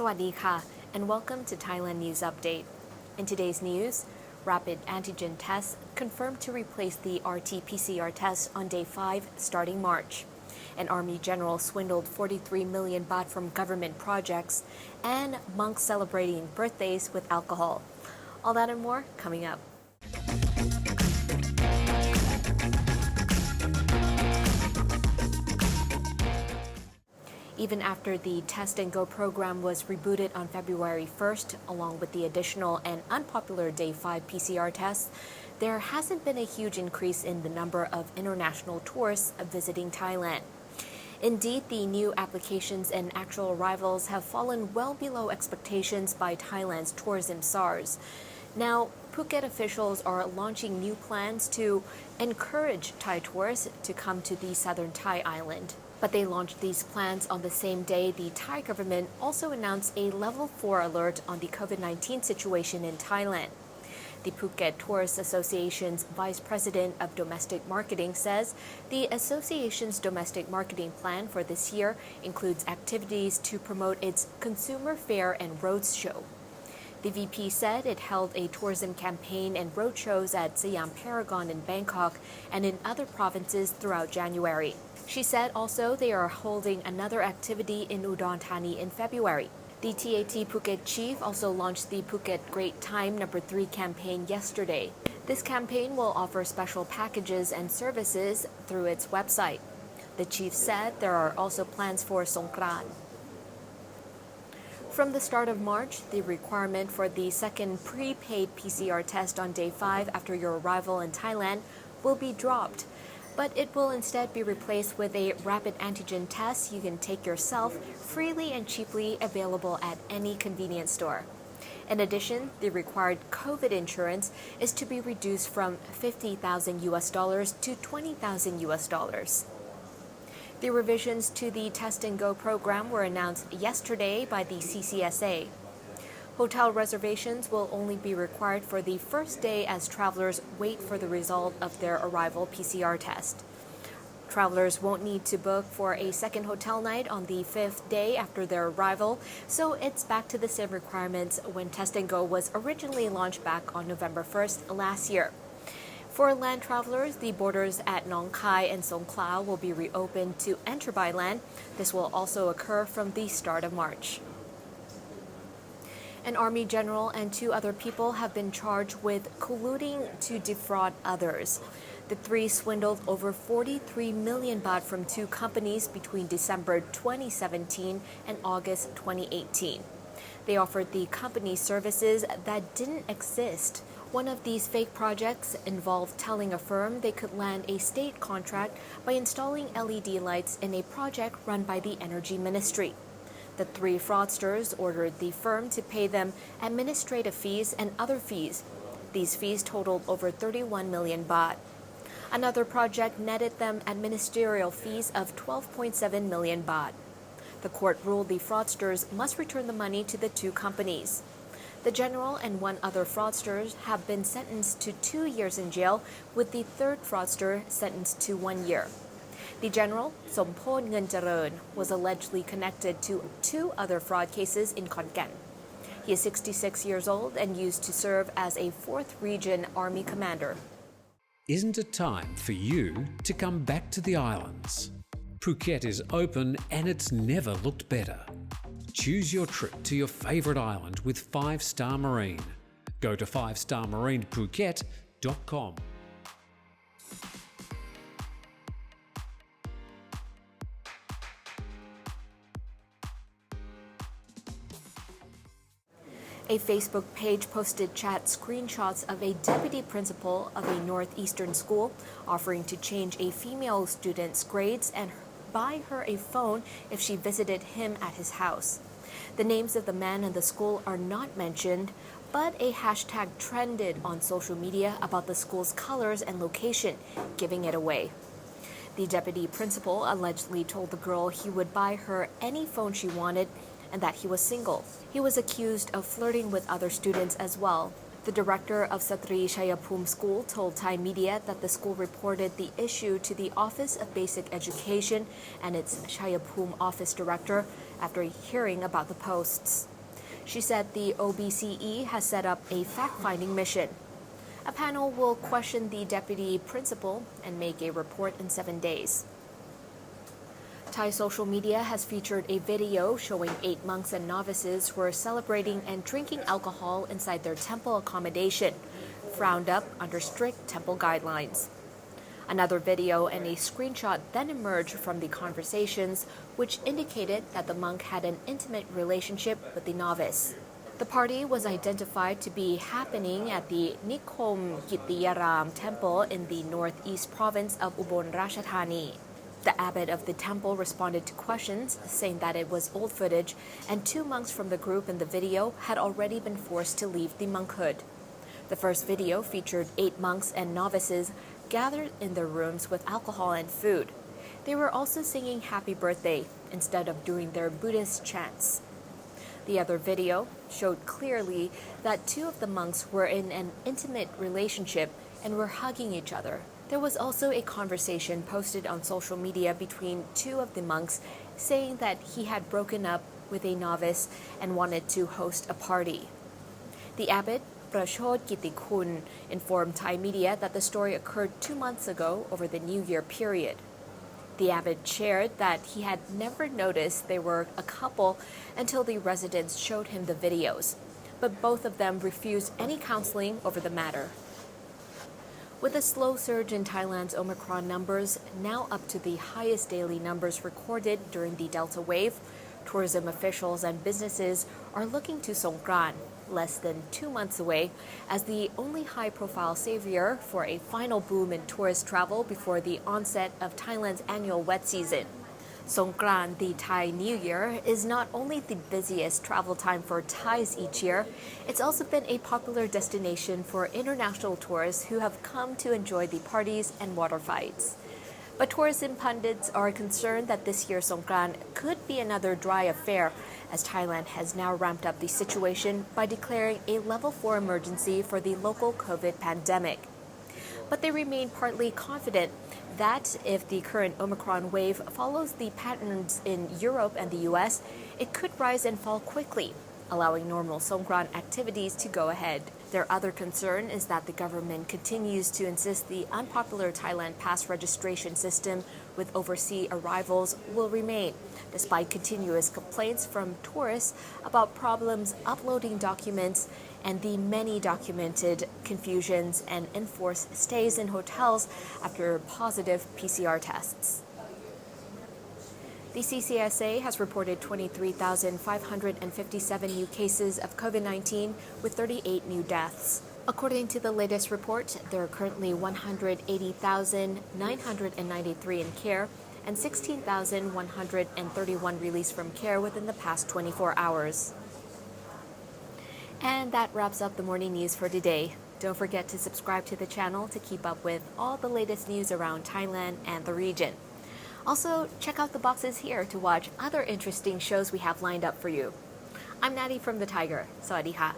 สวัสดีค่ะ and welcome to Thailand News Update. In today's news, rapid antigen tests confirmed to replace the RT-PCR test on day 5 starting March. An army general swindled 43 million baht from government projects, and monks celebrating birthdays with alcohol. All that and more coming up. Even after the Test and Go program was rebooted on February 1st, along with the additional and unpopular Day 5 PCR tests, there hasn't been a huge increase in the number of international tourists visiting Thailand. Indeed, the new applications and actual arrivals have fallen well below expectations by Thailand's tourism SARS. Now, Phuket officials are launching new plans to encourage Thai tourists to come to the southern Thai island. But they launched these plans on the same day the Thai government also announced a level 4 alert on the COVID-19 situation in Thailand. The Phuket Tourist Association's Vice President of Domestic Marketing says the association's domestic marketing plan for this year includes activities to promote its consumer fair and roadshow. The VP said it held a tourism campaign and roadshows at Siam Paragon in Bangkok and in other provinces throughout January. She said also they are holding another activity in Udon Thani in February. The TAT Phuket chief also launched the Phuket Great Time No. 3 campaign yesterday. This campaign will offer special packages and services through its website. The chief said there are also plans for Songkran. From the start of March, the requirement for the second prepaid PCR test on day 5 after your arrival in Thailand will be dropped, but it will instead be replaced with a rapid antigen test you can take yourself freely and cheaply available at any convenience store. In addition, the required COVID insurance is to be reduced from $50,000 to $20,000. The revisions to the Test and Go program were announced yesterday by the CCSA. Hotel reservations will only be required for the first day as travelers wait for the result of their arrival PCR test. Travelers won't need to book for a second hotel night on the 5th day after their arrival, so it's back to the same requirements when Test and Go was originally launched back on November 1st last year. For land travelers, the borders at Nong Khai and Songkran will be reopened to enter by land. This will also occur from the start of March. An army general and 2 other people have been charged with colluding to defraud others. The 3 swindled over 43 million baht from 2 companies between December 2017 and August 2018. They offered the company services that didn't exist. One of these fake projects involved telling a firm they could land a state contract by installing LED lights in a project run by the Energy Ministry. The 3 fraudsters ordered the firm to pay them administrative fees and other fees. These fees totaled over 31 million baht. Another project netted them administrative fees of 12.7 million baht. The court ruled the fraudsters must return the money to the 2 companies. The general and 1 other fraudster have been sentenced to 2 years in jail, with the 3rd fraudster sentenced to 1 year. The general, Sompon Ngun Chareun, was allegedly connected to 2 other fraud cases in Khon Kaen. He is 66 years old and used to serve as a 4th Region Army commander. Isn't it time for you to come back to the islands? Phuket is open and it's never looked better. Choose your trip to your favourite island with 5-Star Marine. Go to 5starmarinephuket.com. A Facebook page posted chat screenshots of a deputy principal of a northeastern school offering to change a female student's grades and buy her a phone if she visited him at his house. The names of the man and the school are not mentioned, but a hashtag trended on social media about the school's colors and location, giving it away. The deputy principal allegedly told the girl he would buy her any phone she wanted and that he was single. He was accused of flirting with other students as well. The director of Satri Chayapum School told Thai media that the school reported the issue to the Office of Basic Education and its Chayapum office director, after hearing about the posts. She said the OBCE has set up a fact-finding mission. A panel will question the deputy principal and make a report in 7 days. Thai social media has featured a video showing 8 monks and novices who are celebrating and drinking alcohol inside their temple accommodation, frowned up under strict temple guidelines. Another video and a screenshot then emerged from the conversations, which indicated that the monk had an intimate relationship with the novice. The party was identified to be happening at the Nikom Kittiyaram temple in the northeast province of Ubon Ratchathani. The abbot of the temple responded to questions, saying that it was old footage and 2 monks from the group in the video had already been forced to leave the monkhood. The first video featured 8 monks and novices gathered in their rooms with alcohol and food. They were also singing happy birthday instead of doing their Buddhist chants. The other video showed clearly that 2 of the monks were in an intimate relationship and were hugging each other. There was also a conversation posted on social media between 2 of the monks saying that he had broken up with a novice and wanted to host a party. The abbot, Prashod Kitikun, informed Thai media that the story occurred 2 months ago over the New Year period. The abbot shared that he had never noticed they were a couple until the residents showed him the videos, but both of them refused any counseling over the matter. With a slow surge in Thailand's Omicron numbers, now up to the highest daily numbers recorded during the Delta wave, tourism officials and businesses are looking to Songkran, less than 2 months away, as the only high-profile savior for a final boom in tourist travel before the onset of Thailand's annual wet season. Songkran, the Thai New Year, is not only the busiest travel time for Thais each year, it's also been a popular destination for international tourists who have come to enjoy the parties and water fights. But tourism pundits are concerned that this year's Songkran could be another dry affair, as Thailand has now ramped up the situation by declaring a level 4 emergency for the local COVID pandemic. But they remain partly confident that if the current Omicron wave follows the patterns in Europe and the US, it could rise and fall quickly, allowing normal Songkran activities to go ahead. Their other concern is that the government continues to insist the unpopular Thailand pass registration system with overseas arrivals will remain, despite continuous complaints from tourists about problems uploading documents and the many documented confusions and enforced stays in hotels after positive PCR tests. The CCSA has reported 23,557 new cases of COVID-19 with 38 new deaths. According to the latest report, there are currently 180,993 in care and 16,131 released from care within the past 24 hours. And that wraps up the morning news for today. Don't forget to subscribe to the channel to keep up with all the latest news around Thailand and the region. Also, check out the boxes here to watch other interesting shows we have lined up for you. I'm Natty from the Thaiger. Sawadee ka.